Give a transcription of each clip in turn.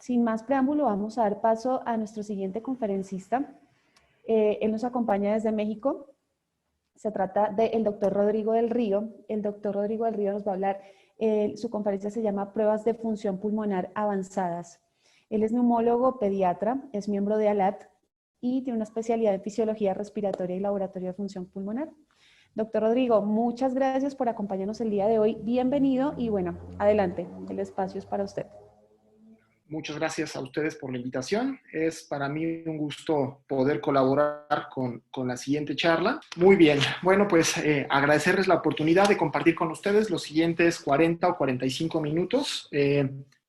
Sin más preámbulo, vamos a dar paso a nuestro siguiente conferencista. Él nos acompaña desde México. Se trata del doctor Rodrigo del Río. El doctor Rodrigo del Río nos va a hablar, su conferencia se llama Pruebas de Función Pulmonar Avanzadas. Él es neumólogo pediatra, es miembro de ALAT y tiene una especialidad en fisiología respiratoria y laboratorio de función pulmonar. Doctor Rodrigo, muchas gracias por acompañarnos el día de hoy. Bienvenido y bueno, adelante, el espacio es para usted. Muchas gracias a ustedes por la invitación. Es para mí un gusto poder colaborar con la siguiente charla. Muy bien, bueno, pues agradecerles la oportunidad de compartir con ustedes los siguientes 40 o 45 minutos.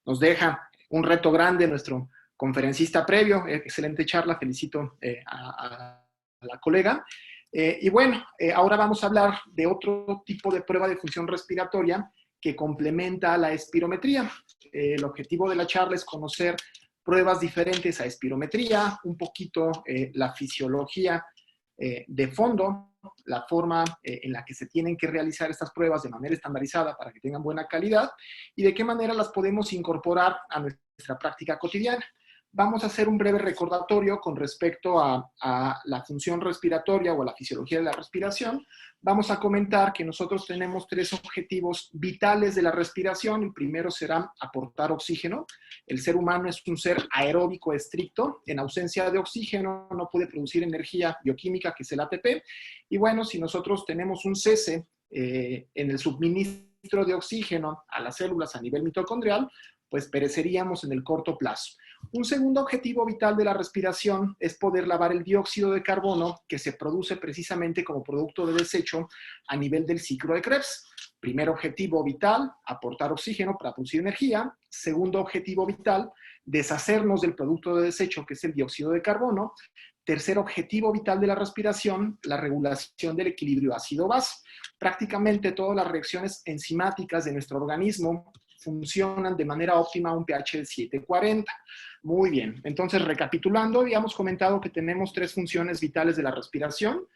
Nos deja un reto grande nuestro conferencista previo. Excelente charla, felicito a la colega. Y bueno, ahora vamos a hablar de otro tipo de prueba de función respiratoria que complementa a la espirometría. El objetivo de la charla es conocer pruebas diferentes a espirometría, un poquito la fisiología de fondo, la forma en la que se tienen que realizar estas pruebas de manera estandarizada para que tengan buena calidad y de qué manera las podemos incorporar a nuestra práctica cotidiana. Vamos a hacer un breve recordatorio con respecto a la función respiratoria o a la fisiología de la respiración. Vamos a comentar que nosotros tenemos 3 objetivos vitales de la respiración. El primero será aportar oxígeno. El ser humano es un ser aeróbico estricto. En ausencia de oxígeno no puede producir energía bioquímica, que es el ATP. Y bueno, si nosotros tenemos un cese en el suministro de oxígeno a las células a nivel mitocondrial, pues pereceríamos en el corto plazo. Un segundo objetivo vital de la respiración es poder lavar el dióxido de carbono que se produce precisamente como producto de desecho a nivel del ciclo de Krebs. Primer objetivo vital, aportar oxígeno para producir energía. Segundo objetivo vital, deshacernos del producto de desecho que es el dióxido de carbono. Tercer objetivo vital de la respiración, la regulación del equilibrio ácido-base. Prácticamente todas las reacciones enzimáticas de nuestro organismo funcionan de manera óptima a un pH de 7,40. Muy bien, entonces recapitulando, habíamos comentado que tenemos 3 funciones vitales de la respiración: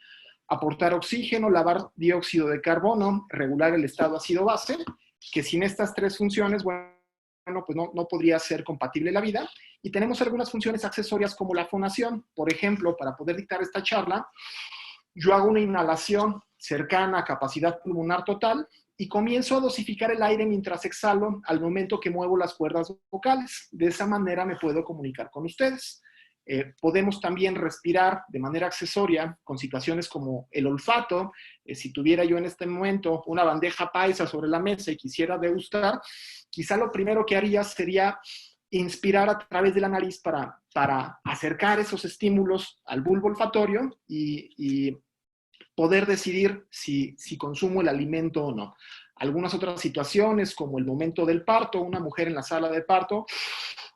aportar oxígeno, lavar dióxido de carbono, regular el estado ácido-base, que sin estas 3 funciones, bueno, pues no podría ser compatible la vida. Y tenemos algunas funciones accesorias como la fonación. Por ejemplo, para poder dictar esta charla, yo hago una inhalación cercana a capacidad pulmonar total y comienzo a dosificar el aire mientras exhalo al momento que muevo las cuerdas vocales. De esa manera me puedo comunicar con ustedes. Podemos también respirar de manera accesoria con situaciones como el olfato. Si tuviera yo en este momento una bandeja paisa sobre la mesa y quisiera degustar, quizá lo primero que haría sería inspirar a través de la nariz para acercar esos estímulos al bulbo olfatorio y poder decidir si consumo el alimento o no. Algunas otras situaciones, como el momento del parto, una mujer en la sala de parto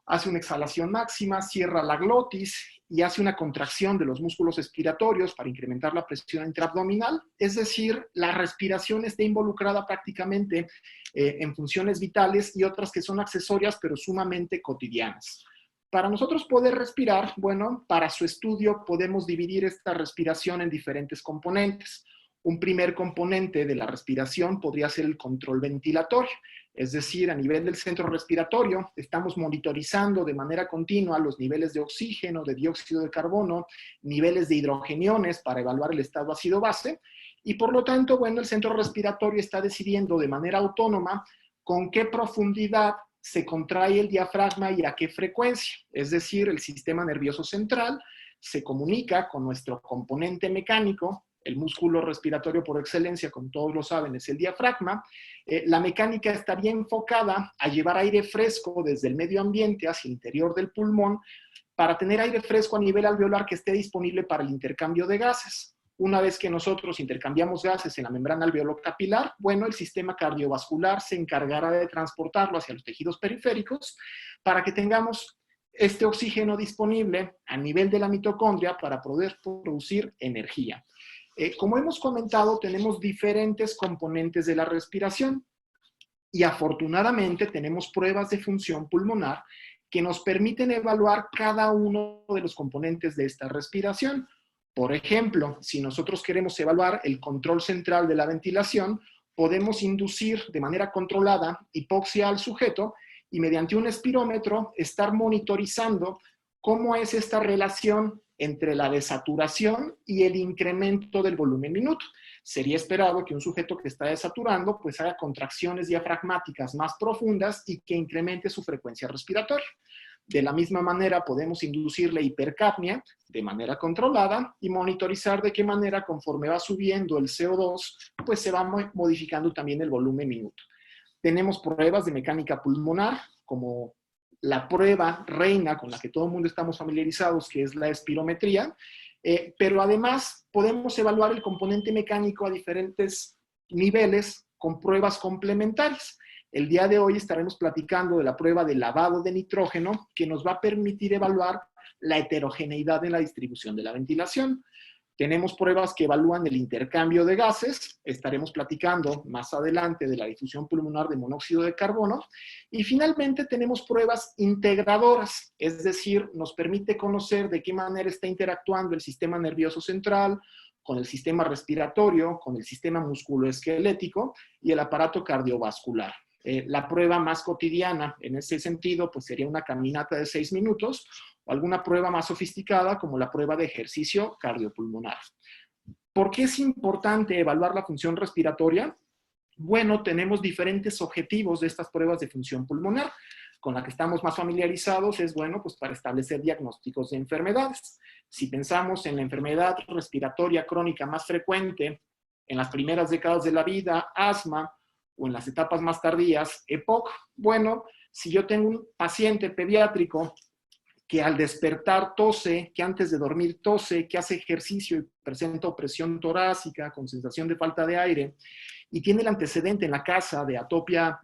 hace una exhalación máxima, cierra la glotis y hace una contracción de los músculos expiratorios para incrementar la presión intraabdominal. Es decir, la respiración está involucrada prácticamente en funciones vitales y otras que son accesorias pero sumamente cotidianas. Para nosotros poder respirar, bueno, para su estudio podemos dividir esta respiración en diferentes componentes. Un primer componente de la respiración podría ser el control ventilatorio, es decir, a nivel del centro respiratorio estamos monitorizando de manera continua los niveles de oxígeno, de dióxido de carbono, niveles de hidrogeniones para evaluar el estado ácido-base y por lo tanto, bueno, el centro respiratorio está decidiendo de manera autónoma con qué profundidad se contrae el diafragma y a qué frecuencia. Es decir, el sistema nervioso central se comunica con nuestro componente mecánico, el músculo respiratorio por excelencia, como todos lo saben, es el diafragma. La mecánica estaría enfocada a llevar aire fresco desde el medio ambiente hacia el interior del pulmón para tener aire fresco a nivel alveolar que esté disponible para el intercambio de gases. Una vez que nosotros intercambiamos gases en la membrana alveolo-capilar, bueno, el sistema cardiovascular se encargará de transportarlo hacia los tejidos periféricos para que tengamos este oxígeno disponible a nivel de la mitocondria para poder producir energía. Como hemos comentado, tenemos diferentes componentes de la respiración y afortunadamente tenemos pruebas de función pulmonar que nos permiten evaluar cada uno de los componentes de esta respiración. Por ejemplo, si nosotros queremos evaluar el control central de la ventilación, podemos inducir de manera controlada hipoxia al sujeto y mediante un espirómetro estar monitorizando cómo es esta relación entre la desaturación y el incremento del volumen minuto. Sería esperado que un sujeto que está desaturando pues haga contracciones diafragmáticas más profundas y que incremente su frecuencia respiratoria. De la misma manera podemos inducirle hipercapnia de manera controlada y monitorizar de qué manera conforme va subiendo el CO2 pues se va modificando también el volumen minuto. Tenemos pruebas de mecánica pulmonar como la prueba reina con la que todo el mundo estamos familiarizados, que es la espirometría, pero además podemos evaluar el componente mecánico a diferentes niveles con pruebas complementarias. El día de hoy estaremos platicando de la prueba de lavado de nitrógeno que nos va a permitir evaluar la heterogeneidad en la distribución de la ventilación. Tenemos pruebas que evalúan el intercambio de gases, estaremos platicando más adelante de la difusión pulmonar de monóxido de carbono, y finalmente tenemos pruebas integradoras, es decir, nos permite conocer de qué manera está interactuando el sistema nervioso central, con el sistema respiratorio, con el sistema musculoesquelético y el aparato cardiovascular. La prueba más cotidiana en ese sentido pues sería una caminata de 6 minutos o alguna prueba más sofisticada como la prueba de ejercicio cardiopulmonar. ¿Por qué es importante evaluar la función respiratoria? Bueno, tenemos diferentes objetivos de estas pruebas de función pulmonar. Con la que estamos más familiarizados es, bueno, pues para establecer diagnósticos de enfermedades. Si pensamos en la enfermedad respiratoria crónica más frecuente en las primeras décadas de la vida, asma, o en las etapas más tardías, EPOC, bueno, si yo tengo un paciente pediátrico que al despertar tose, que antes de dormir tose, que hace ejercicio y presenta opresión torácica con sensación de falta de aire, y tiene el antecedente en la casa de atopia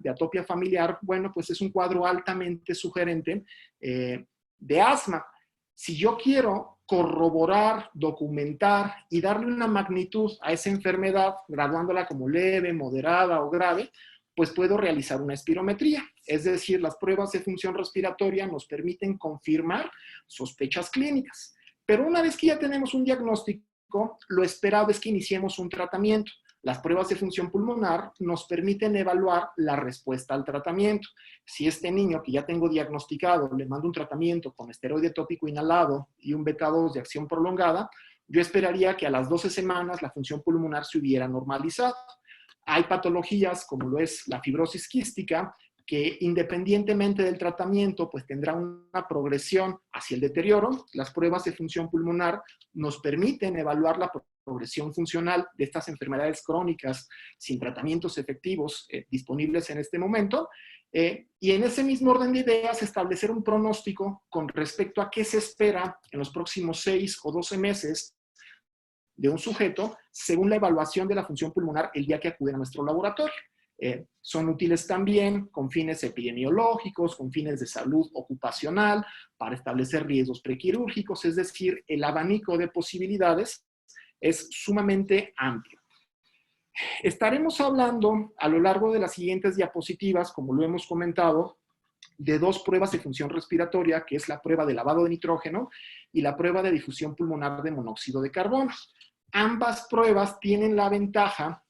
familiar, bueno, pues es un cuadro altamente sugerente de asma. Si yo quiero corroborar, documentar y darle una magnitud a esa enfermedad, graduándola como leve, moderada o grave, pues puedo realizar una espirometría. Es decir, las pruebas de función respiratoria nos permiten confirmar sospechas clínicas. Pero una vez que ya tenemos un diagnóstico, lo esperado es que iniciemos un tratamiento. Las pruebas de función pulmonar nos permiten evaluar la respuesta al tratamiento. Si este niño que ya tengo diagnosticado le mando un tratamiento con esteroide tópico inhalado y un beta-2 de acción prolongada, yo esperaría que a las 12 semanas la función pulmonar se hubiera normalizado. Hay patologías como lo es la fibrosis quística, que independientemente del tratamiento, pues tendrá una progresión hacia el deterioro. Las pruebas de función pulmonar nos permiten evaluar la progresión funcional de estas enfermedades crónicas sin tratamientos efectivos disponibles en este momento. Y en ese mismo orden de ideas, establecer un pronóstico con respecto a qué se espera en los próximos 6 o 12 meses de un sujeto según la evaluación de la función pulmonar el día que acude a nuestro laboratorio. Son útiles también con fines epidemiológicos, con fines de salud ocupacional, para establecer riesgos prequirúrgicos, es decir, el abanico de posibilidades es sumamente amplio. Estaremos hablando a lo largo de las siguientes diapositivas, como lo hemos comentado, de dos pruebas de función respiratoria, que es la prueba de lavado de nitrógeno y la prueba de difusión pulmonar de monóxido de carbono. Ambas pruebas tienen la ventaja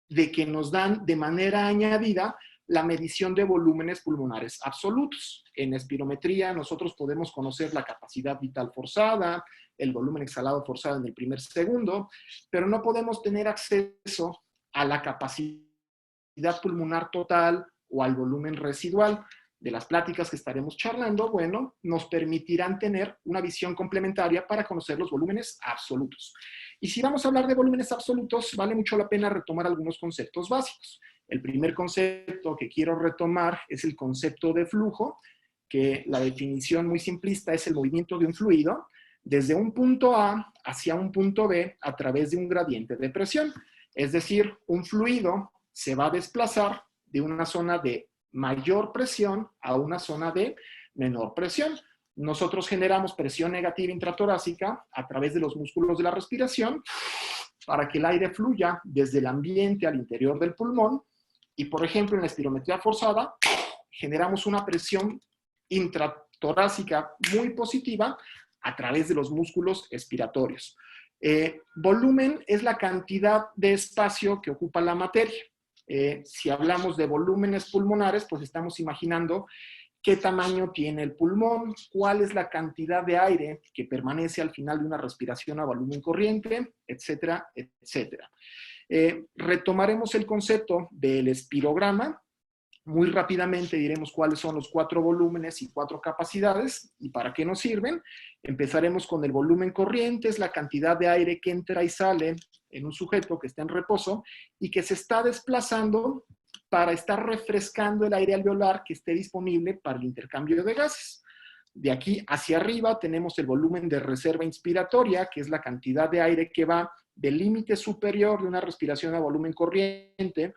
de que nos dan de manera añadida la medición de volúmenes pulmonares absolutos. En espirometría nosotros podemos conocer la capacidad vital forzada, el volumen exhalado forzado en el primer segundo, pero no podemos tener acceso a la capacidad pulmonar total o al volumen residual. De las pláticas que estaremos charlando, bueno, nos permitirán tener una visión complementaria para conocer los volúmenes absolutos. Y si vamos a hablar de volúmenes absolutos, vale mucho la pena retomar algunos conceptos básicos. El primer concepto que quiero retomar es el concepto de flujo, que la definición muy simplista es el movimiento de un fluido desde un punto A hacia un punto B a través de un gradiente de presión. Es decir, un fluido se va a desplazar de una zona de mayor presión a una zona de menor presión. Nosotros generamos presión negativa intratorácica a través de los músculos de la respiración para que el aire fluya desde el ambiente al interior del pulmón y, por ejemplo, en la espirometría forzada generamos una presión intratorácica muy positiva a través de los músculos expiratorios. Volumen es la cantidad de espacio que ocupa la materia. Si hablamos de volúmenes pulmonares, pues estamos imaginando qué tamaño tiene el pulmón, cuál es la cantidad de aire que permanece al final de una respiración a volumen corriente, etcétera, etcétera. Retomaremos el concepto del espirograma. Muy rápidamente diremos cuáles son los 4 volúmenes y 4 capacidades y para qué nos sirven. Empezaremos con el volumen corriente, es la cantidad de aire que entra y sale en un sujeto que está en reposo y que se está desplazando para estar refrescando el aire alveolar que esté disponible para el intercambio de gases. De aquí hacia arriba tenemos el volumen de reserva inspiratoria, que es la cantidad de aire que va del límite superior de una respiración a volumen corriente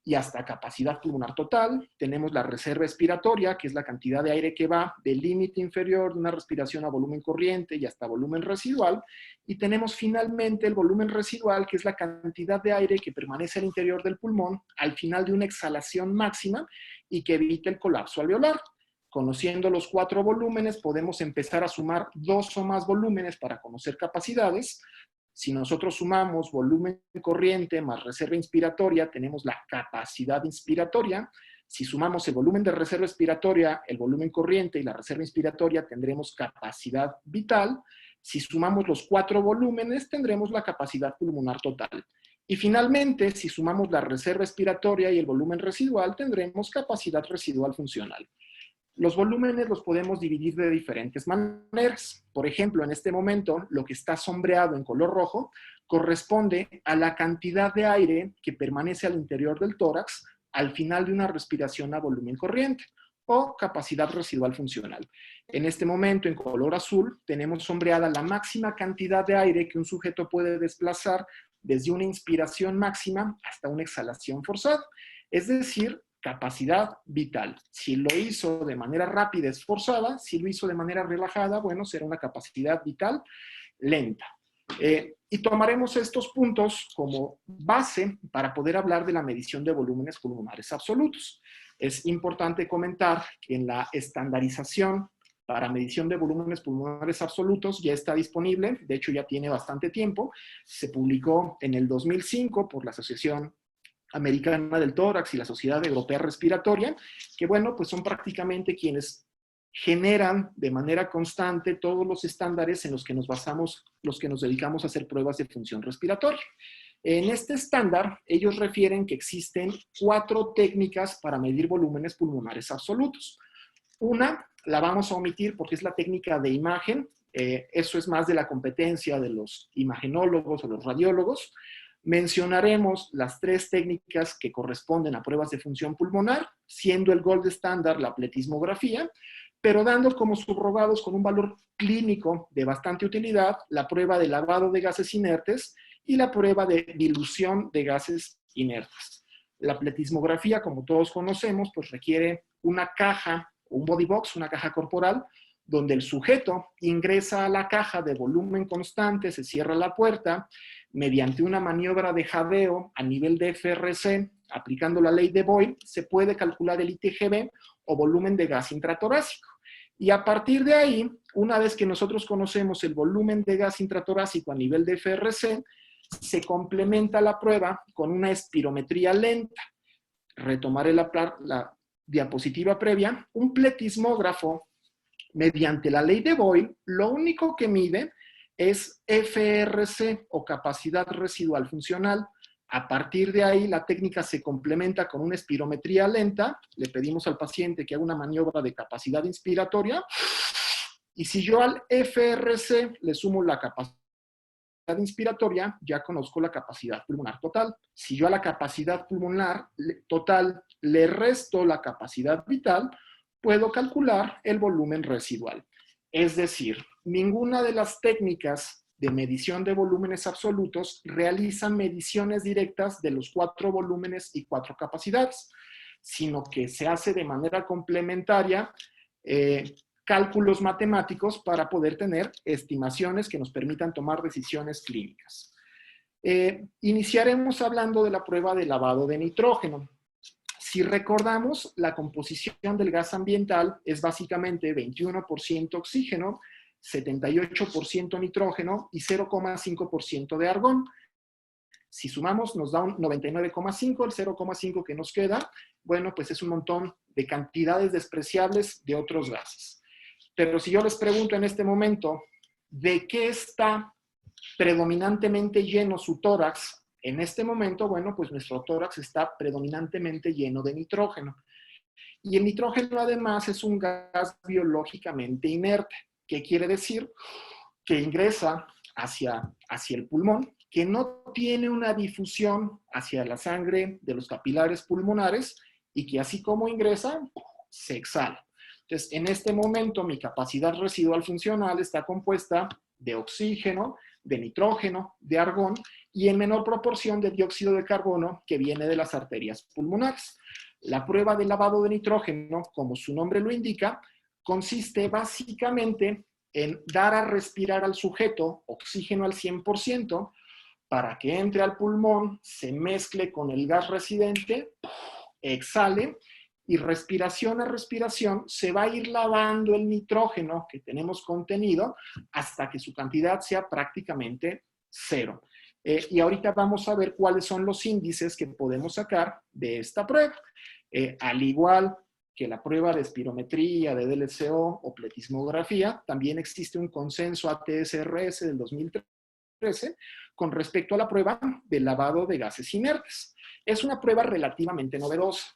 y hasta capacidad pulmonar total. Tenemos la reserva expiratoria, que es la cantidad de aire que va del límite inferior de una respiración a volumen corriente y hasta volumen residual. Y tenemos finalmente el volumen residual, que es la cantidad de aire que permanece al interior del pulmón al final de una exhalación máxima y que evita el colapso alveolar. Conociendo los 4 volúmenes, podemos empezar a sumar 2 o más volúmenes para conocer capacidades. Si nosotros sumamos volumen corriente más reserva inspiratoria, tenemos la capacidad inspiratoria. Si sumamos el volumen de reserva expiratoria, el volumen corriente y la reserva inspiratoria, tendremos capacidad vital. Si sumamos los 4 volúmenes, tendremos la capacidad pulmonar total. Y finalmente, si sumamos la reserva expiratoria y el volumen residual, tendremos capacidad residual funcional. Los volúmenes los podemos dividir de diferentes maneras. Por ejemplo, en este momento, lo que está sombreado en color rojo corresponde a la cantidad de aire que permanece al interior del tórax al final de una respiración a volumen corriente o capacidad residual funcional. En este momento, en color azul, tenemos sombreada la máxima cantidad de aire que un sujeto puede desplazar desde una inspiración máxima hasta una exhalación forzada. Es decir, capacidad vital. Si lo hizo de manera rápida, esforzada. Si lo hizo de manera relajada, bueno, será una capacidad vital lenta. Y tomaremos estos puntos como base para poder hablar de la medición de volúmenes pulmonares absolutos. Es importante comentar que en la estandarización para medición de volúmenes pulmonares absolutos ya está disponible, de hecho ya tiene bastante tiempo, se publicó en el 2005 por la Asociación Americana del Tórax y la Sociedad Europea Respiratoria, que bueno, pues son prácticamente quienes generan de manera constante todos los estándares en los que nos basamos, los que nos dedicamos a hacer pruebas de función respiratoria. En este estándar, ellos refieren que existen 4 técnicas para medir volúmenes pulmonares absolutos. Una la vamos a omitir porque es la técnica de imagen, eso es más de la competencia de los imagenólogos o los radiólogos. Mencionaremos las 3 técnicas que corresponden a pruebas de función pulmonar, siendo el gold standard la pletismografía, pero dando como subrogados con un valor clínico de bastante utilidad la prueba de lavado de gases inertes y la prueba de dilución de gases inertes. La pletismografía, como todos conocemos, pues requiere una caja, un body box, una caja corporal, donde el sujeto ingresa a la caja de volumen constante, se cierra la puerta, mediante una maniobra de jadeo a nivel de FRC, aplicando la ley de Boyle, se puede calcular el ITGB o volumen de gas intratorácico. Y a partir de ahí, una vez que nosotros conocemos el volumen de gas intratorácico a nivel de FRC, se complementa la prueba con una espirometría lenta. Retomaré la diapositiva previa. Un pletismógrafo, mediante la ley de Boyle, lo único que mide es FRC o capacidad residual funcional. A partir de ahí, la técnica se complementa con una espirometría lenta. Le pedimos al paciente que haga una maniobra de capacidad inspiratoria. Y si yo al FRC le sumo la capacidad inspiratoria, ya conozco la capacidad pulmonar total. Si yo a la capacidad pulmonar total le resto la capacidad vital, puedo calcular el volumen residual. Es decir, ninguna de las técnicas de medición de volúmenes absolutos realizan mediciones directas de los 4 volúmenes y 4 capacidades, sino que se hace de manera complementaria cálculos matemáticos para poder tener estimaciones que nos permitan tomar decisiones clínicas. Iniciaremos hablando de la prueba de lavado de nitrógeno. Si recordamos, la composición del gas ambiental es básicamente 21% oxígeno, 78% nitrógeno y 0,5% de argón. Si sumamos nos da un 99,5, el 0,5 que nos queda, bueno, pues es un montón de cantidades despreciables de otros gases. Pero si yo les pregunto en este momento, ¿de qué está predominantemente lleno su tórax? En este momento, bueno, pues nuestro tórax está predominantemente lleno de nitrógeno. Y el nitrógeno además es un gas biológicamente inerte. ¿Qué quiere decir? Que ingresa hacia el pulmón, que no tiene una difusión hacia la sangre de los capilares pulmonares y que así como ingresa, se exhala. Entonces, en este momento, mi capacidad residual funcional está compuesta de oxígeno, de nitrógeno, de argón y en menor proporción de dióxido de carbono que viene de las arterias pulmonares. La prueba de lavado de nitrógeno, como su nombre lo indica, consiste básicamente en dar a respirar al sujeto oxígeno al 100% para que entre al pulmón, se mezcle con el gas residente, exhale y respiración a respiración se va a ir lavando el nitrógeno que tenemos contenido hasta que su cantidad sea prácticamente cero. Y ahorita vamos a ver cuáles son los índices que podemos sacar de esta prueba. Al igual que la prueba de espirometría, de DLCO o pletismografía, también existe un consenso ATSRS del 2013 con respecto a la prueba de lavado de gases inertes. Es una prueba relativamente novedosa.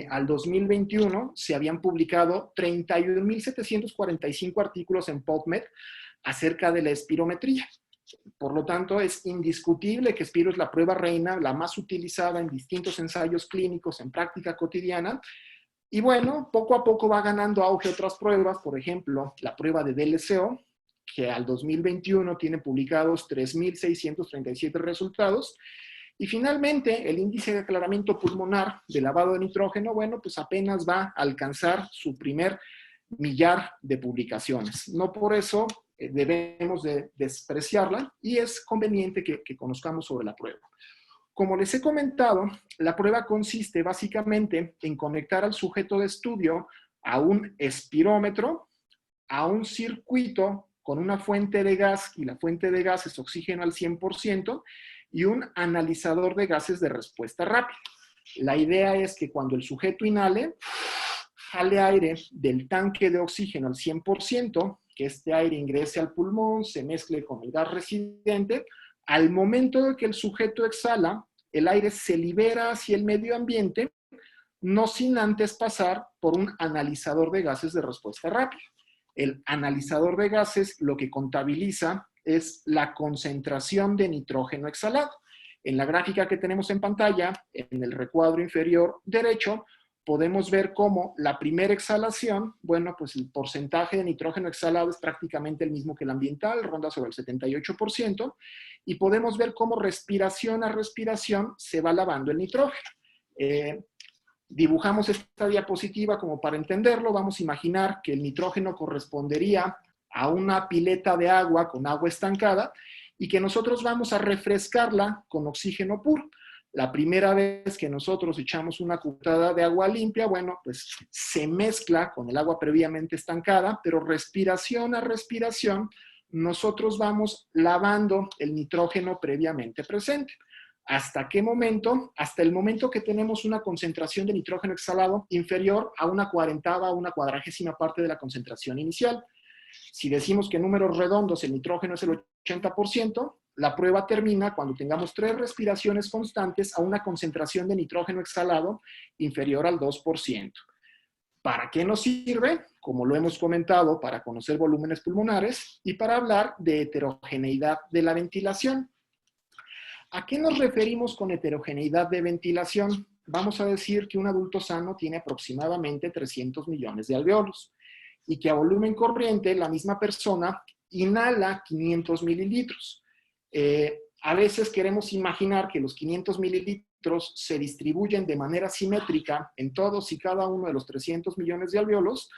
Al 2021 se habían publicado 31.745 artículos en PubMed acerca de la espirometría. Por lo tanto, es indiscutible que Espiro es la prueba reina, la más utilizada en distintos ensayos clínicos en práctica cotidiana. Y bueno, poco a poco va ganando auge otras pruebas, por ejemplo, la prueba de DLCO, que al 2021 tiene publicados 3.637 resultados. Y finalmente, el índice de aclaramiento pulmonar de lavado de nitrógeno, bueno, pues apenas va a alcanzar su primer millar de publicaciones. No por eso debemos de despreciarla y es conveniente que conozcamos sobre la prueba. Como les he comentado, la prueba consiste básicamente en conectar al sujeto de estudio a un espirómetro, a un circuito con una fuente de gas, y la fuente de gas es oxígeno al 100%, y un analizador de gases de respuesta rápida. La idea es que cuando el sujeto inhale, jale aire del tanque de oxígeno al 100%, que este aire ingrese al pulmón, se mezcle con el gas residente. Al momento de que el sujeto exhala, el aire se libera hacia el medio ambiente, no sin antes pasar por un analizador de gases de respuesta rápida. El analizador de gases lo que contabiliza es la concentración de nitrógeno exhalado. En la gráfica que tenemos en pantalla, en el recuadro inferior derecho, podemos ver cómo la primera exhalación, bueno, pues el porcentaje de nitrógeno exhalado es prácticamente el mismo que el ambiental, ronda sobre el 78%, y podemos ver cómo respiración a respiración se va lavando el nitrógeno. Dibujamos esta diapositiva como para entenderlo. Vamos a imaginar que el nitrógeno correspondería a una pileta de agua con agua estancada y que nosotros vamos a refrescarla con oxígeno puro. La primera vez que nosotros echamos una cucharada de agua limpia, bueno, pues se mezcla con el agua previamente estancada, pero respiración a respiración, nosotros vamos lavando el nitrógeno previamente presente. ¿Hasta qué momento? Hasta el momento que tenemos una concentración de nitrógeno exhalado inferior a una 40ª o una 40ª parte de la concentración inicial. Si decimos que en números redondos el nitrógeno es el 80%, la prueba termina cuando tengamos 3 respiraciones constantes a una concentración de nitrógeno exhalado inferior al 2%. ¿Para qué nos sirve? Como lo hemos comentado, para conocer volúmenes pulmonares y para hablar de heterogeneidad de la ventilación. ¿A qué nos referimos con heterogeneidad de ventilación? Vamos a decir que un adulto sano tiene aproximadamente 300 millones de alveolos y que a volumen corriente la misma persona inhala 500 mililitros. A veces queremos imaginar que los 500 mililitros se distribuyen de manera simétrica en todos y cada uno de los 300 millones de alveolos,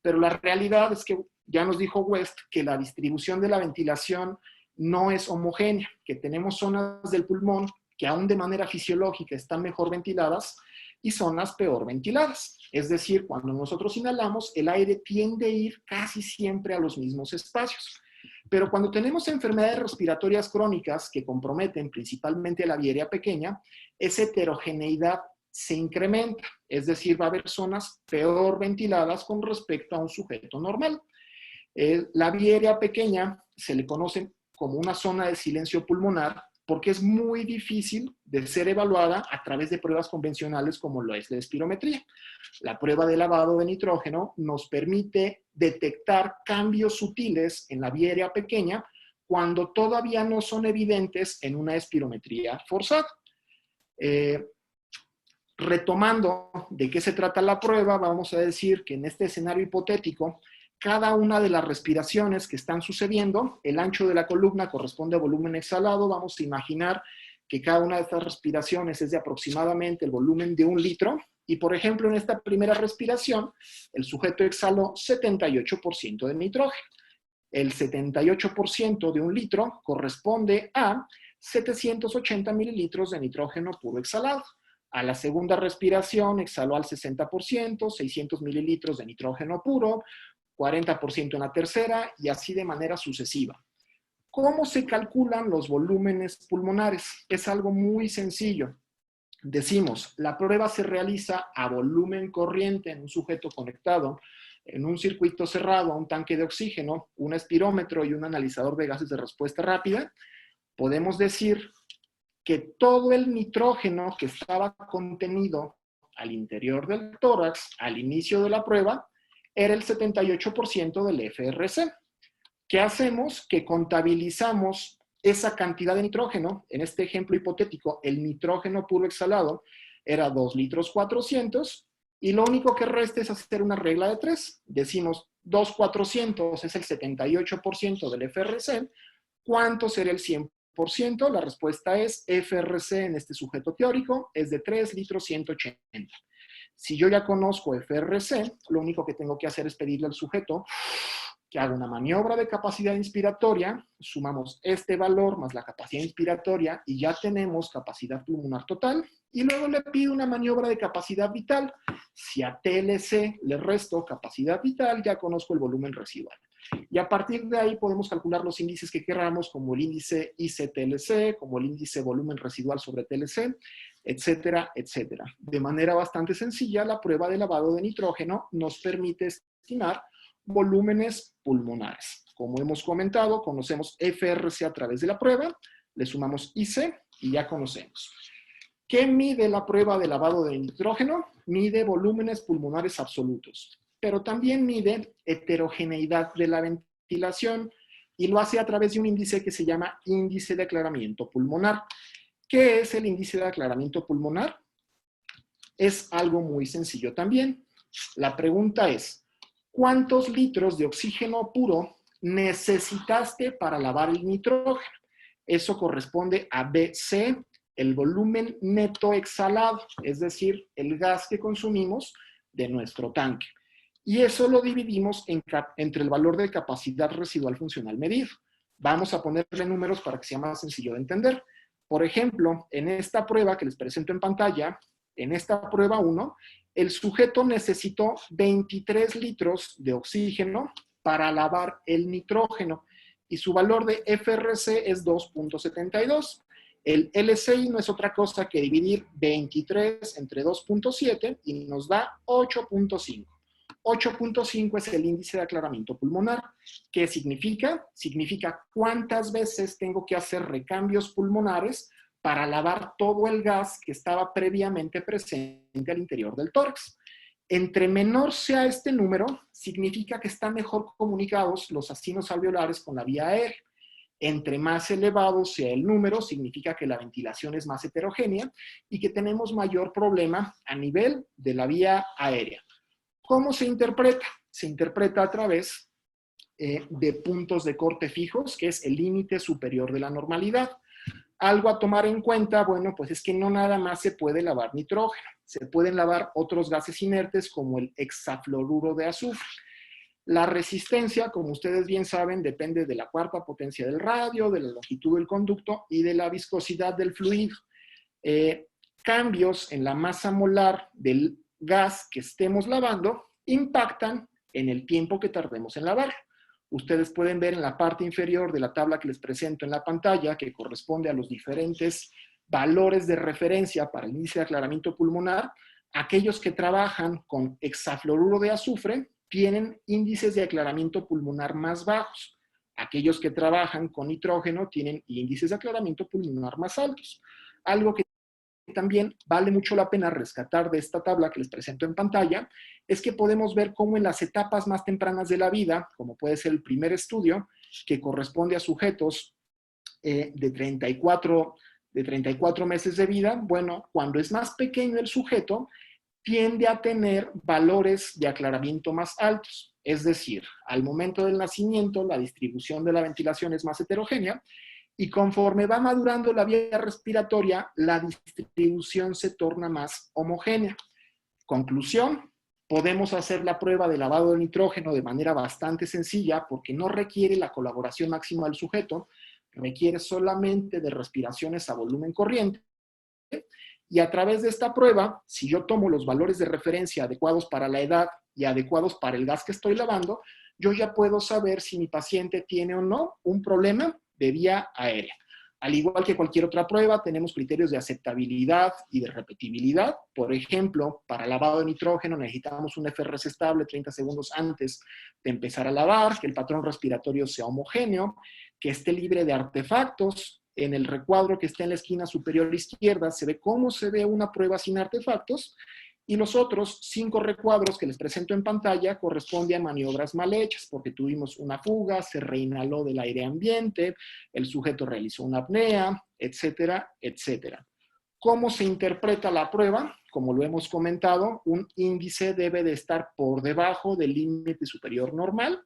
pero la realidad es que ya nos dijo West que la distribución de la ventilación no es homogénea, que tenemos zonas del pulmón que aún de manera fisiológica están mejor ventiladas y zonas peor ventiladas. Es decir, cuando nosotros inhalamos, el aire tiende a ir casi siempre a los mismos espacios. Pero cuando tenemos enfermedades respiratorias crónicas que comprometen principalmente la vía aérea pequeña, esa heterogeneidad se incrementa, es decir, va a haber zonas peor ventiladas con respecto a un sujeto normal. La vía aérea pequeña se le conoce como una zona de silencio pulmonar porque es muy difícil de ser evaluada a través de pruebas convencionales como lo es la espirometría. La prueba de lavado de nitrógeno nos permite detectar cambios sutiles en la vía aérea pequeña cuando todavía no son evidentes en una espirometría forzada. Retomando de qué se trata la prueba, vamos a decir que en este escenario hipotético, cada una de las respiraciones que están sucediendo, el ancho de la columna corresponde a volumen exhalado. Vamos a imaginar que cada una de estas respiraciones es de aproximadamente el volumen de 1 litro. Y, por ejemplo, en esta primera respiración, el sujeto exhaló 78% de nitrógeno. El 78% de 1 litro corresponde a 780 mililitros de nitrógeno puro exhalado. A la segunda respiración exhaló al 60%, 600 mililitros de nitrógeno puro, 40% en la tercera y así de manera sucesiva. ¿Cómo se calculan los volúmenes pulmonares? Es algo muy sencillo. Decimos, la prueba se realiza a volumen corriente en un sujeto conectado en un circuito cerrado a un tanque de oxígeno, un espirómetro y un analizador de gases de respuesta rápida. Podemos decir que todo el nitrógeno que estaba contenido al interior del tórax al inicio de la prueba era el 78% del FRC. ¿Qué hacemos? Que contabilizamos esa cantidad de nitrógeno. En este ejemplo hipotético, el nitrógeno puro exhalado era 2 litros 400 y lo único que resta es hacer una regla de 3. Decimos 2,400 es el 78% del FRC. ¿Cuánto será el 100%? La respuesta es FRC en este sujeto teórico es de 3 litros 180. Si yo ya conozco FRC, lo único que tengo que hacer es pedirle al sujeto que haga una maniobra de capacidad inspiratoria, sumamos este valor más la capacidad inspiratoria y ya tenemos capacidad pulmonar total, y luego le pido una maniobra de capacidad vital. Si a TLC le resto capacidad vital, ya conozco el volumen residual. Y a partir de ahí podemos calcular los índices que queramos, como el índice IC-TLC, como el índice volumen residual sobre TLC, etcétera, etcétera. De manera bastante sencilla, la prueba de lavado de nitrógeno nos permite estimar volúmenes pulmonares. Como hemos comentado, conocemos FRC a través de la prueba, le sumamos IC y ya conocemos. ¿Qué mide la prueba de lavado de nitrógeno? Mide volúmenes pulmonares absolutos, pero también mide heterogeneidad de la ventilación y lo hace a través de un índice que se llama índice de aclaramiento pulmonar. ¿Qué es el índice de aclaramiento pulmonar? Es algo muy sencillo también. La pregunta es, ¿cuántos litros de oxígeno puro necesitaste para lavar el nitrógeno? Eso corresponde a BC, el volumen neto exhalado, es decir, el gas que consumimos de nuestro tanque. Y eso lo dividimos entre el valor de capacidad residual funcional medido. Vamos a ponerle números para que sea más sencillo de entender. Por ejemplo, en esta prueba que les presento en pantalla, en esta prueba 1, el sujeto necesitó 23 litros de oxígeno para lavar el nitrógeno y su valor de FRC es 2,72. El LCI no es otra cosa que dividir 23 entre 2,7 y nos da 8,5. 8,5 es el índice de aclaramiento pulmonar. ¿Qué significa? Significa cuántas veces tengo que hacer recambios pulmonares para lavar todo el gas que estaba previamente presente al interior del tórax. Entre menor sea este número, significa que están mejor comunicados los acinos alveolares con la vía aérea. Entre más elevado sea el número, significa que la ventilación es más heterogénea y que tenemos mayor problema a nivel de la vía aérea. ¿Cómo se interpreta? Se interpreta a través de puntos de corte fijos, que es el límite superior de la normalidad. Algo a tomar en cuenta, bueno, pues es que no nada más se puede lavar nitrógeno. Se pueden lavar otros gases inertes como el hexafluoruro de azufre. La resistencia, como ustedes bien saben, depende de la cuarta potencia del radio, de la longitud del conducto y de la viscosidad del fluido. Cambios en la masa molar del gas que estemos lavando impactan en el tiempo que tardemos en lavar. ustedes pueden ver en la parte inferior de la tabla que les presento en la pantalla, que corresponde a los diferentes valores de referencia para el índice de aclaramiento pulmonar. Aquellos que trabajan con hexafluoruro de azufre tienen índices de aclaramiento pulmonar más bajos. Aquellos que trabajan con nitrógeno tienen índices de aclaramiento pulmonar más altos. Algo que también vale mucho la pena rescatar de esta tabla que les presento en pantalla es que podemos ver cómo en las etapas más tempranas de la vida, como puede ser el primer estudio, que corresponde a sujetos de 34 meses de vida, bueno, cuando es más pequeño el sujeto, tiende a tener valores de aclaramiento más altos. Es decir, al momento del nacimiento, la distribución de la ventilación es más heterogénea y conforme va madurando la vía respiratoria, la distribución se torna más homogénea. Conclusión, podemos hacer la prueba de lavado de nitrógeno de manera bastante sencilla porque no requiere la colaboración máxima del sujeto, requiere solamente de respiraciones a volumen corriente. Y a través de esta prueba, si yo tomo los valores de referencia adecuados para la edad y adecuados para el gas que estoy lavando, yo ya puedo saber si mi paciente tiene o no un problema de vía aérea. Al igual que cualquier otra prueba, tenemos criterios de aceptabilidad y de repetibilidad. Por ejemplo, para lavado de nitrógeno necesitamos un FRS estable 30 segundos antes de empezar a lavar, que el patrón respiratorio sea homogéneo, que esté libre de artefactos. En el recuadro que está en la esquina superior izquierda se ve cómo se ve una prueba sin artefactos y los otros 5 recuadros que les presento en pantalla corresponden a maniobras mal hechas porque tuvimos una fuga, se reinhaló del aire ambiente, el sujeto realizó una apnea, etcétera, etcétera. ¿Cómo se interpreta la prueba? Como lo hemos comentado, un índice debe de estar por debajo del límite superior normal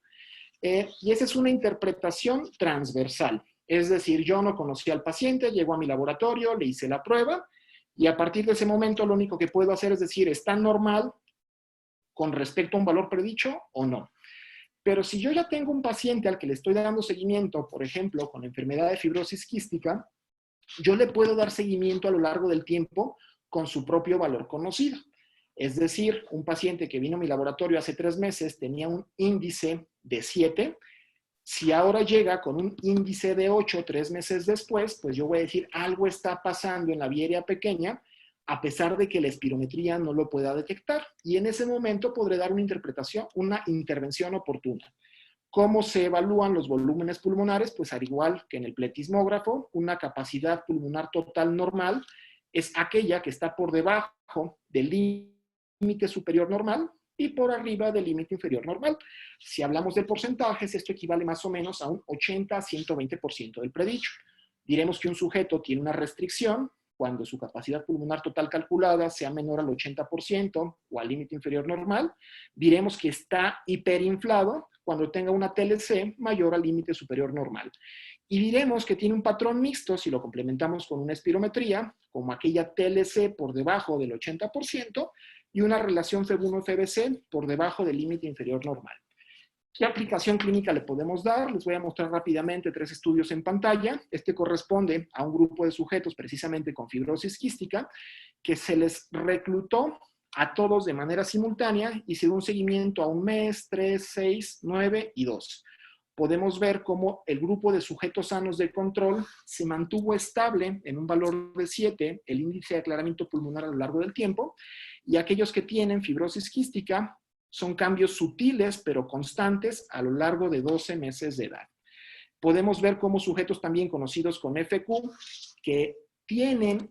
y esa es una interpretación transversal. Es decir, yo no conocía al paciente, llegó a mi laboratorio, le hice la prueba y a partir de ese momento lo único que puedo hacer es decir, ¿está normal con respecto a un valor predicho o no? Pero si yo ya tengo un paciente al que le estoy dando seguimiento, por ejemplo, con enfermedad de fibrosis quística, yo le puedo dar seguimiento a lo largo del tiempo con su propio valor conocido. Es decir, un paciente que vino a mi laboratorio hace 3 meses tenía un índice de 7. Si ahora llega con un índice de 8 3 meses después, pues yo voy a decir algo está pasando en la vía aérea pequeña, a pesar de que la espirometría no lo pueda detectar. Y en ese momento podré dar una intervención oportuna. ¿Cómo se evalúan los volúmenes pulmonares? Pues al igual que en el pletismógrafo, una capacidad pulmonar total normal es aquella que está por debajo del límite superior normal y por arriba del límite inferior normal. Si hablamos de porcentajes, esto equivale más o menos a un 80 a 120% del predicho. Diremos que un sujeto tiene una restricción cuando su capacidad pulmonar total calculada sea menor al 80% o al límite inferior normal. Diremos que está hiperinflado cuando tenga una TLC mayor al límite superior normal. Y diremos que tiene un patrón mixto si lo complementamos con una espirometría, como aquella TLC por debajo del 80% y una relación FEB1-FEBC por debajo del límite inferior normal. ¿Qué aplicación clínica le podemos dar? Les voy a mostrar rápidamente 3 estudios en pantalla. Este corresponde a un grupo de sujetos precisamente con fibrosis quística que se les reclutó a todos de manera simultánea y se dio un seguimiento a 1 mes, 3, 6, 9 y 2. Podemos ver cómo el grupo de sujetos sanos de control se mantuvo estable en un valor de 7, el índice de aclaramiento pulmonar a lo largo del tiempo, y aquellos que tienen fibrosis quística son cambios sutiles pero constantes a lo largo de 12 meses de edad. Podemos ver cómo sujetos también conocidos con FQ que tienen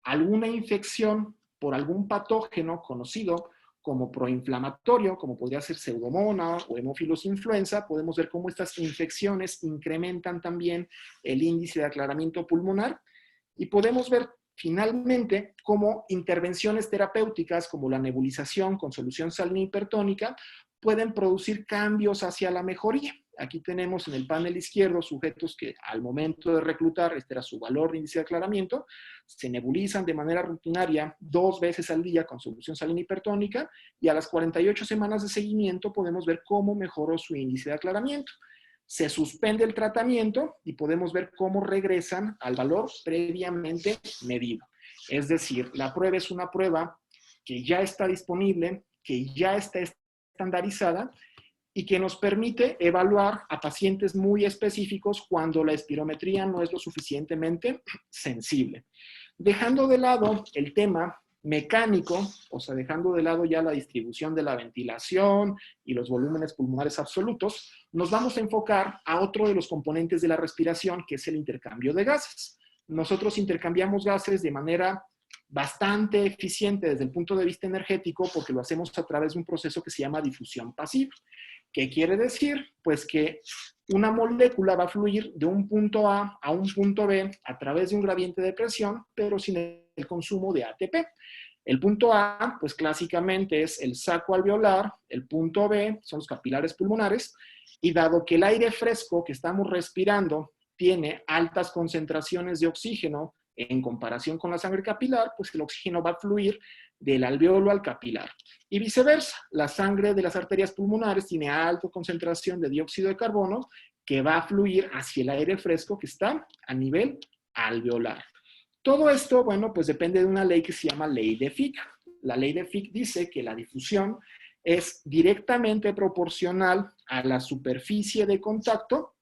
alguna infección por algún patógeno conocido como proinflamatorio, como podría ser Pseudomonas o Haemophilus influenza, podemos ver cómo estas infecciones incrementan también el índice de aclaramiento pulmonar y podemos ver finalmente cómo intervenciones terapéuticas como la nebulización con solución salina hipertónica pueden producir cambios hacia la mejoría. Aquí tenemos en el panel izquierdo sujetos que al momento de reclutar, este era su valor de índice de aclaramiento, se nebulizan de manera rutinaria 2 veces al día con solución salina hipertónica y a las 48 semanas de seguimiento podemos ver cómo mejoró su índice de aclaramiento. Se suspende el tratamiento y podemos ver cómo regresan al valor previamente medido. Es decir, la prueba es una prueba que ya está disponible, que ya está estandarizada y que nos permite evaluar a pacientes muy específicos cuando la espirometría no es lo suficientemente sensible. Dejando de lado el tema mecánico, o sea, dejando de lado ya la distribución de la ventilación y los volúmenes pulmonares absolutos, nos vamos a enfocar a otro de los componentes de la respiración, que es el intercambio de gases. Nosotros intercambiamos gases de manera bastante eficiente desde el punto de vista energético porque lo hacemos a través de un proceso que se llama difusión pasiva. ¿Qué quiere decir? Pues que una molécula va a fluir de un punto A a un punto B a través de un gradiente de presión, pero sin el consumo de ATP. El punto A, pues clásicamente es el saco alveolar, el punto B son los capilares pulmonares, y dado que el aire fresco que estamos respirando tiene altas concentraciones de oxígeno en comparación con la sangre capilar, pues el oxígeno va a fluir del alveolo al capilar. Y viceversa, la sangre de las arterias pulmonares tiene alta concentración de dióxido de carbono que va a fluir hacia el aire fresco que está a nivel alveolar. Todo esto, bueno, pues depende de una ley que se llama ley de Fick. La ley de Fick dice que la difusión es directamente proporcional a la superficie de contacto,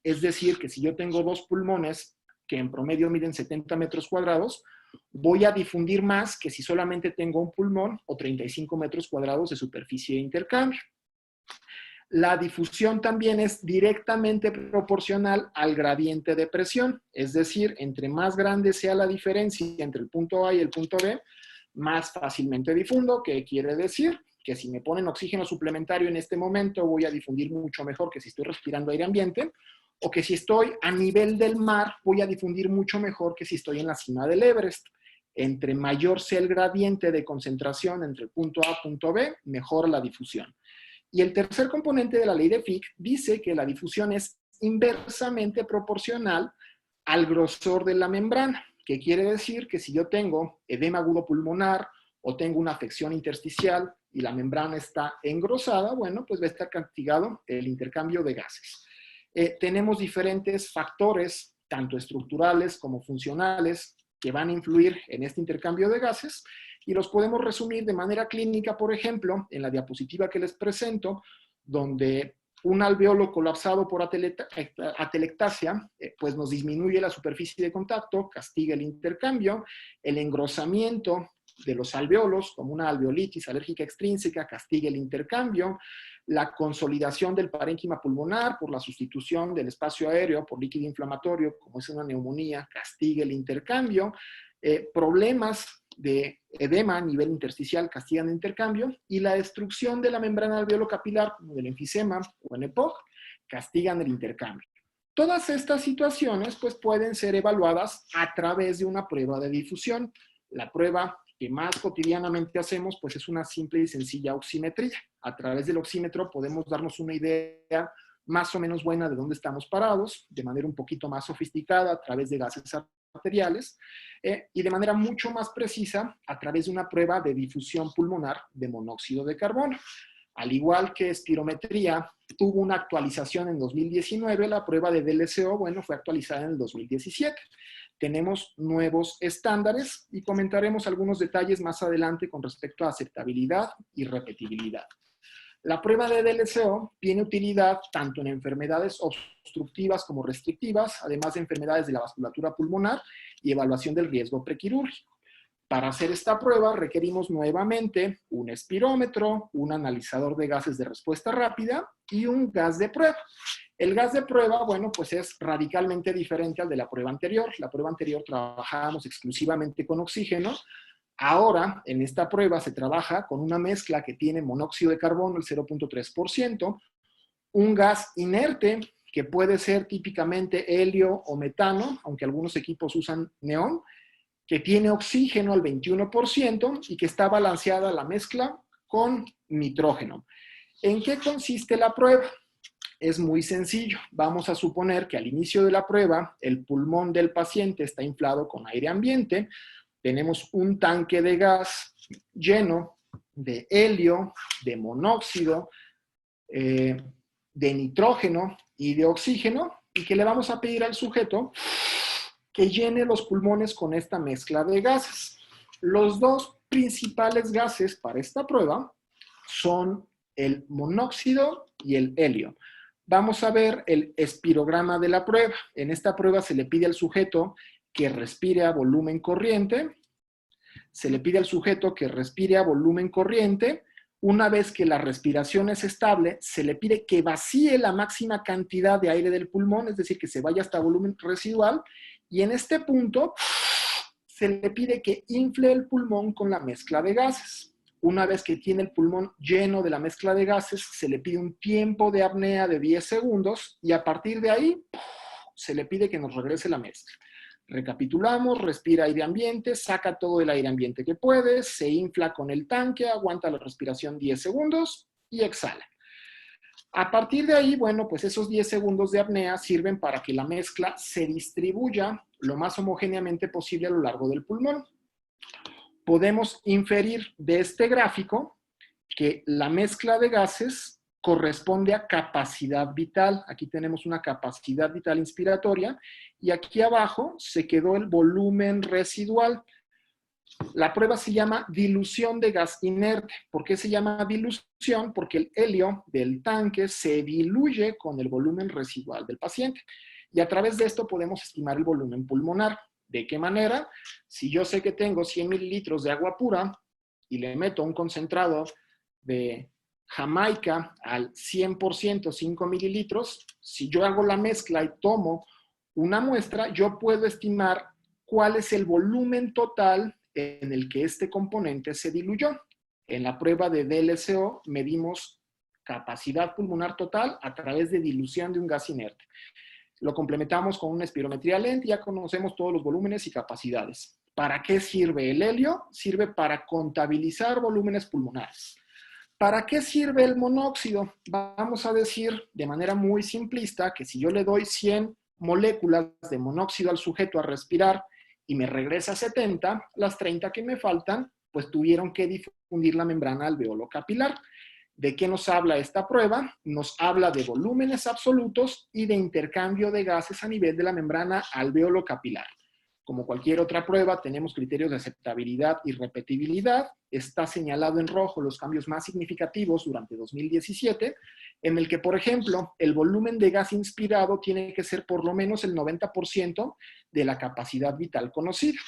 es decir, que si yo tengo dos pulmones que en promedio miden 70 metros cuadrados, voy a difundir más que si solamente tengo un pulmón o 35 metros cuadrados de superficie de intercambio. La difusión también es directamente proporcional al gradiente de presión, es decir, entre más grande sea la diferencia entre el punto A y el punto B, más fácilmente difundo. ¿Qué quiere decir? Que si me ponen oxígeno suplementario en este momento, voy a difundir mucho mejor que si estoy respirando aire ambiente, o que si estoy a nivel del mar, voy a difundir mucho mejor que si estoy en la cima del Everest. Entre mayor sea el gradiente de concentración entre el punto A y punto B, mejor la difusión. Y el tercer componente de la ley de Fick dice que la difusión es inversamente proporcional al grosor de la membrana, que quiere decir que si yo tengo edema agudo pulmonar o tengo una afección intersticial y la membrana está engrosada, bueno, pues va a estar castigado el intercambio de gases. Tenemos diferentes factores, tanto estructurales como funcionales, que van a influir en este intercambio de gases, y los podemos resumir de manera clínica, por ejemplo, en la diapositiva que les presento, donde un alveolo colapsado por atelectasia, pues nos disminuye la superficie de contacto, castiga el intercambio, el engrosamiento de los alveolos, como una alveolitis alérgica extrínseca, castiga el intercambio, la consolidación del parénquima pulmonar por la sustitución del espacio aéreo por líquido inflamatorio, como es una neumonía, castiga el intercambio, problemas de edema a nivel intersticial castigan el intercambio, y la destrucción de la membrana alveolo capilar, como del enfisema o en EPOC, castigan el intercambio. Todas estas situaciones pues, pueden ser evaluadas a través de una prueba de difusión. La prueba que más cotidianamente hacemos pues, es una simple y sencilla oximetría. A través del oxímetro podemos darnos una idea más o menos buena de dónde estamos parados, de manera un poquito más sofisticada a través de gases arteriales, y de manera mucho más precisa a través de una prueba de difusión pulmonar de monóxido de carbono. Al igual que espirometría tuvo una actualización en 2019, la prueba de DLCO, bueno, fue actualizada en el 2017. Tenemos nuevos estándares y comentaremos algunos detalles más adelante con respecto a aceptabilidad y repetibilidad. La prueba de DLCO tiene utilidad tanto en enfermedades obstructivas como restrictivas, además de enfermedades de la vasculatura pulmonar y evaluación del riesgo prequirúrgico. Para hacer esta prueba requerimos nuevamente un espirómetro, un analizador de gases de respuesta rápida y un gas de prueba. El gas de prueba, bueno, pues es radicalmente diferente al de la prueba anterior. La prueba anterior trabajábamos exclusivamente con oxígeno. Ahora, en esta prueba se trabaja con una mezcla que tiene monóxido de carbono, el 0.3%, un gas inerte, que puede ser típicamente helio o metano, aunque algunos equipos usan neón, que tiene oxígeno al 21% y que está balanceada la mezcla con nitrógeno. ¿En qué consiste la prueba? Es muy sencillo. Vamos a suponer que al inicio de la prueba el pulmón del paciente está inflado con aire ambiente. Tenemos un tanque de gas lleno de helio, de monóxido, de nitrógeno y de oxígeno, y que le vamos a pedir al sujeto que llene los pulmones con esta mezcla de gases. Los dos principales gases para esta prueba son el monóxido y el helio. Vamos a ver el espirograma de la prueba. En esta prueba se le pide al sujeto que respire a volumen corriente. Se le pide al sujeto que respire a volumen corriente. Una vez que la respiración es estable, se le pide que vacíe la máxima cantidad de aire del pulmón, es decir, que se vaya hasta volumen residual. Y en este punto se le pide que infle el pulmón con la mezcla de gases. Una vez que tiene el pulmón lleno de la mezcla de gases, se le pide un tiempo de apnea de 10 segundos y a partir de ahí se le pide que nos regrese la mezcla. Recapitulamos, respira aire ambiente, saca todo el aire ambiente que puede, se infla con el tanque, aguanta la respiración 10 segundos y exhala. A partir de ahí, bueno, pues esos 10 segundos de apnea sirven para que la mezcla se distribuya lo más homogéneamente posible a lo largo del pulmón. Podemos inferir de este gráfico que la mezcla de gases corresponde a capacidad vital. Aquí tenemos una capacidad vital inspiratoria y aquí abajo se quedó el volumen residual. La prueba se llama dilución de gas inerte. ¿Por qué se llama dilución? Porque el helio del tanque se diluye con el volumen residual del paciente. Y a través de esto podemos estimar el volumen pulmonar. ¿De qué manera? Si yo sé que tengo 100 mililitros de agua pura y le meto un concentrado de Jamaica al 100%, 5 mililitros, si yo hago la mezcla y tomo una muestra, yo puedo estimar cuál es el volumen total en el que este componente se diluyó. En la prueba de DLCO medimos capacidad pulmonar total a través de dilución de un gas inerte. Lo complementamos con una espirometría lenta y ya conocemos todos los volúmenes y capacidades. ¿Para qué sirve el helio? Sirve para contabilizar volúmenes pulmonares. ¿Para qué sirve el monóxido? Vamos a decir de manera muy simplista que si yo le doy 100 moléculas de monóxido al sujeto a respirar y me regresa 70, las 30 que me faltan, pues tuvieron que difundir la membrana alveolo capilar. ¿De qué nos habla esta prueba? Nos habla de volúmenes absolutos y de intercambio de gases a nivel de la membrana alveolo capilar. Como cualquier otra prueba, tenemos criterios de aceptabilidad y repetibilidad. Está señalado en rojo los cambios más significativos durante 2017, en el que, por ejemplo, el volumen de gas inspirado tiene que ser por lo menos el 90% de la capacidad vital conocida.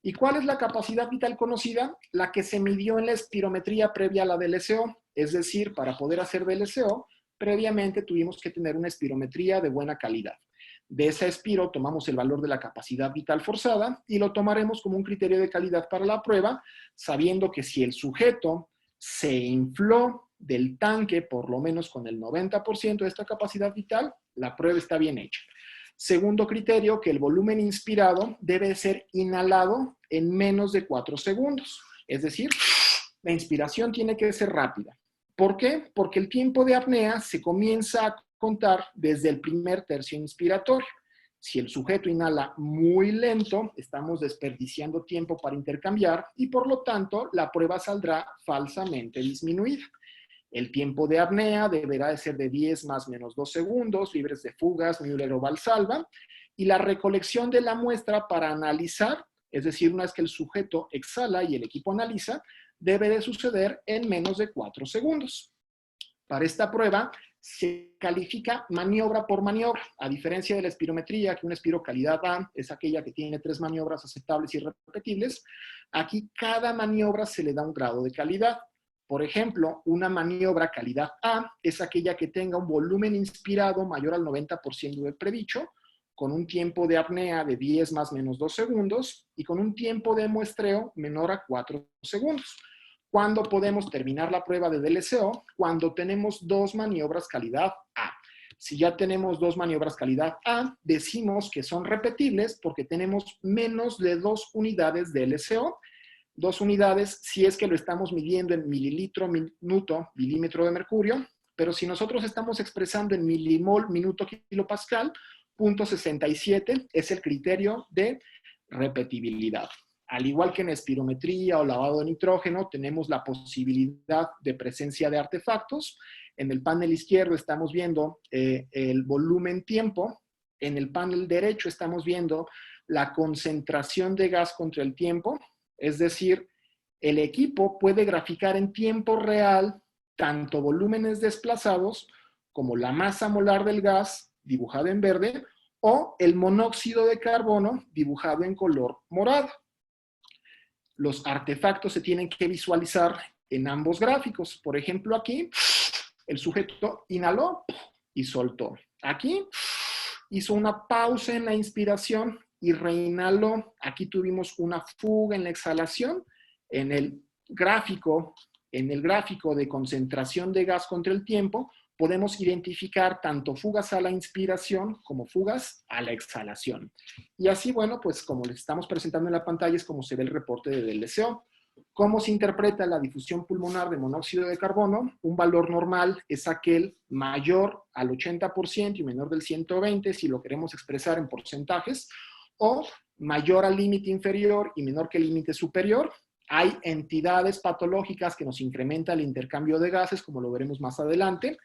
¿Y cuál es la capacidad vital conocida? La que se midió en la espirometría previa a la DLCO. Es decir, para poder hacer DLCO, previamente tuvimos que tener una espirometría de buena calidad. De esa espiro tomamos el valor de la capacidad vital forzada y lo tomaremos como un criterio de calidad para la prueba, sabiendo que si el sujeto se infló del tanque por lo menos con el 90% de esta capacidad vital, la prueba está bien hecha. Segundo criterio, que el volumen inspirado debe ser inhalado en menos de 4 segundos. Es decir, la inspiración tiene que ser rápida. ¿Por qué? Porque el tiempo de apnea se comienza a contar desde el primer tercio inspiratorio. Si el sujeto inhala muy lento, estamos desperdiciando tiempo para intercambiar y por lo tanto la prueba saldrá falsamente disminuida. El tiempo de apnea deberá de ser de 10 más menos 2 segundos, libres de fugas, Müller o Valsalva, y la recolección de la muestra para analizar, es decir, una vez que el sujeto exhala y el equipo analiza, debe de suceder en menos de 4 segundos. Para esta prueba se califica maniobra por maniobra, a diferencia de la espirometría, que una espiro calidad A es aquella que tiene 3 maniobras aceptables y repetibles. Aquí cada maniobra se le da un grado de calidad. Por ejemplo, una maniobra calidad A es aquella que tenga un volumen inspirado mayor al 90% del predicho, con un tiempo de apnea de 10 más menos 2 segundos y con un tiempo de muestreo menor a 4 segundos. ¿Cuándo podemos terminar la prueba de DLCO? Cuando tenemos 2 maniobras calidad A. Si ya tenemos 2 maniobras calidad A, decimos que son repetibles porque tenemos menos de 2 unidades de DLCO. 2 unidades si es que lo estamos midiendo en mililitro, minuto, milímetro de mercurio, pero si nosotros estamos expresando en milimol, minuto, kilopascal, 0.67 es el criterio de repetibilidad. Al igual que en espirometría o lavado de nitrógeno, tenemos la posibilidad de presencia de artefactos. En el panel izquierdo estamos viendo el volumen tiempo. En el panel derecho estamos viendo la concentración de gas contra el tiempo. Es decir, el equipo puede graficar en tiempo real tanto volúmenes desplazados como la masa molar del gas, dibujada en verde, o el monóxido de carbono, dibujado en color morado. Los artefactos se tienen que visualizar en ambos gráficos. Por ejemplo, aquí el sujeto inhaló y soltó. Aquí hizo una pausa en la inspiración y reinhaló. Aquí tuvimos una fuga en la exhalación. En el gráfico de concentración de gas contra el tiempo, podemos identificar tanto fugas a la inspiración como fugas a la exhalación. Y así, bueno, pues como les estamos presentando en la pantalla es como se ve el reporte de DLCO. ¿Cómo se interpreta la difusión pulmonar de monóxido de carbono? Un valor normal es aquel mayor al 80% y menor del 120% si lo queremos expresar en porcentajes, o mayor al límite inferior y menor que el límite superior. Hay entidades patológicas que nos incrementan el intercambio de gases, como lo veremos más adelante.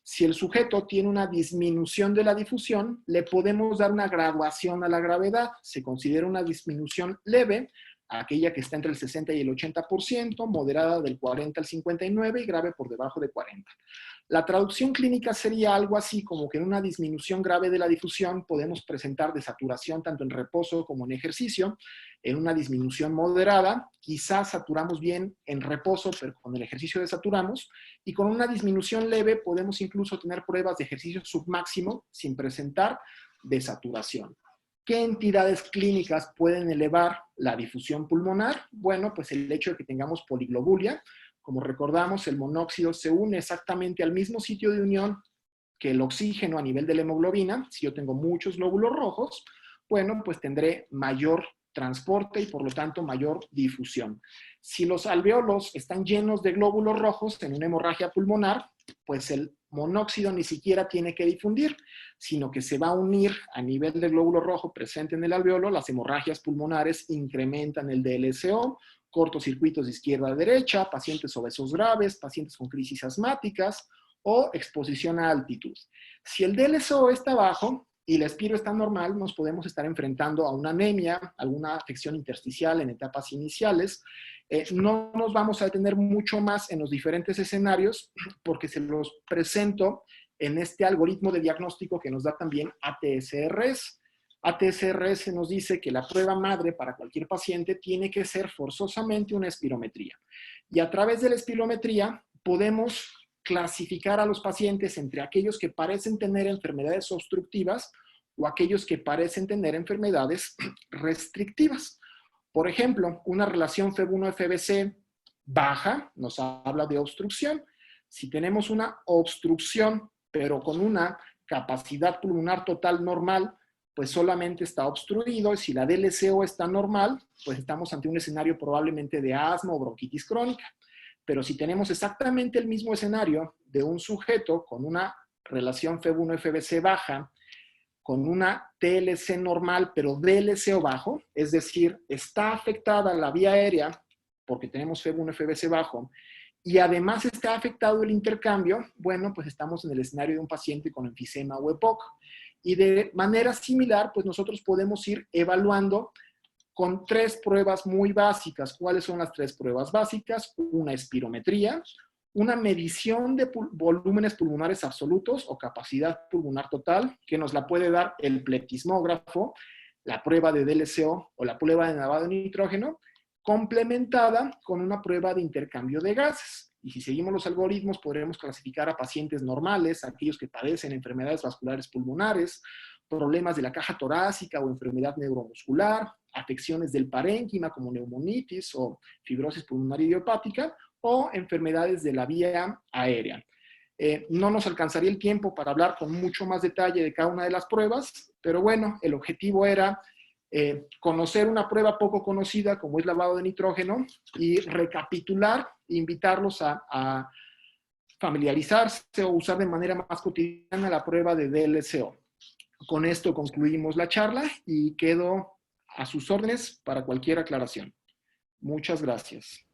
Si el sujeto tiene una disminución de la difusión, le podemos dar una graduación a la gravedad. Se considera una disminución leve, aquella que está entre el 60 y el 80%, moderada del 40 al 59% y grave por debajo de 40%. La traducción clínica sería algo así como que en una disminución grave de la difusión podemos presentar desaturación tanto en reposo como en ejercicio. En una disminución moderada, quizás saturamos bien en reposo, pero con el ejercicio desaturamos. Y con una disminución leve podemos incluso tener pruebas de ejercicio submáximo sin presentar desaturación. ¿Qué entidades clínicas pueden elevar la difusión pulmonar? Bueno, pues el hecho de que tengamos poliglobulia. Como recordamos, el monóxido se une exactamente al mismo sitio de unión que el oxígeno a nivel de la hemoglobina. Si yo tengo muchos glóbulos rojos, bueno, pues tendré mayor transporte y por lo tanto mayor difusión. Si los alveolos están llenos de glóbulos rojos en una hemorragia pulmonar, pues el monóxido ni siquiera tiene que difundir, sino que se va a unir a nivel del glóbulo rojo presente en el alveolo. Las hemorragias pulmonares incrementan el DLCO, cortocircuitos de izquierda a derecha, pacientes obesos graves, pacientes con crisis asmáticas o exposición a altitud. Si el DLCO está bajo y el espiro está normal, nos podemos estar enfrentando a una anemia, alguna afección intersticial en etapas iniciales. No nos vamos a detener mucho más en los diferentes escenarios porque se los presento en este algoritmo de diagnóstico que nos da también ATSRS. ATSRS nos dice que la prueba madre para cualquier paciente tiene que ser forzosamente una espirometría. Y a través de la espirometría podemos clasificar a los pacientes entre aquellos que parecen tener enfermedades obstructivas o aquellos que parecen tener enfermedades restrictivas. Por ejemplo, una relación FeB1-FbC baja nos habla de obstrucción. Si tenemos una obstrucción, pero con una capacidad pulmonar total normal, pues solamente está obstruido, y si la DLCO está normal, pues estamos ante un escenario probablemente de asma o bronquitis crónica. Pero si tenemos exactamente el mismo escenario de un sujeto con una relación FeB1-FbC baja, con una TLC normal, pero DLCO bajo, es decir, está afectada la vía aérea, porque tenemos FeB1-FbC bajo, y además está afectado el intercambio, bueno, pues estamos en el escenario de un paciente con enfisema o EPOC. Y de manera similar, pues nosotros podemos ir evaluando con 3 pruebas muy básicas. ¿Cuáles son las 3 pruebas básicas? Una espirometría, una medición de volúmenes pulmonares absolutos o capacidad pulmonar total, que nos la puede dar el pleptismógrafo, la prueba de DLCO o la prueba de lavado de nitrógeno, complementada con una prueba de intercambio de gases. Y si seguimos los algoritmos, podremos clasificar a pacientes normales, aquellos que padecen enfermedades vasculares pulmonares, problemas de la caja torácica o enfermedad neuromuscular, afecciones del parénquima como neumonitis o fibrosis pulmonar idiopática, o enfermedades de la vía aérea. No nos alcanzaría el tiempo para hablar con mucho más detalle de cada una de las pruebas, pero bueno, el objetivo era conocer una prueba poco conocida como es lavado de nitrógeno y recapitular e invitarlos a familiarizarse o usar de manera más cotidiana la prueba de DLCO. Con esto concluimos la charla y quedo a sus órdenes para cualquier aclaración. Muchas gracias.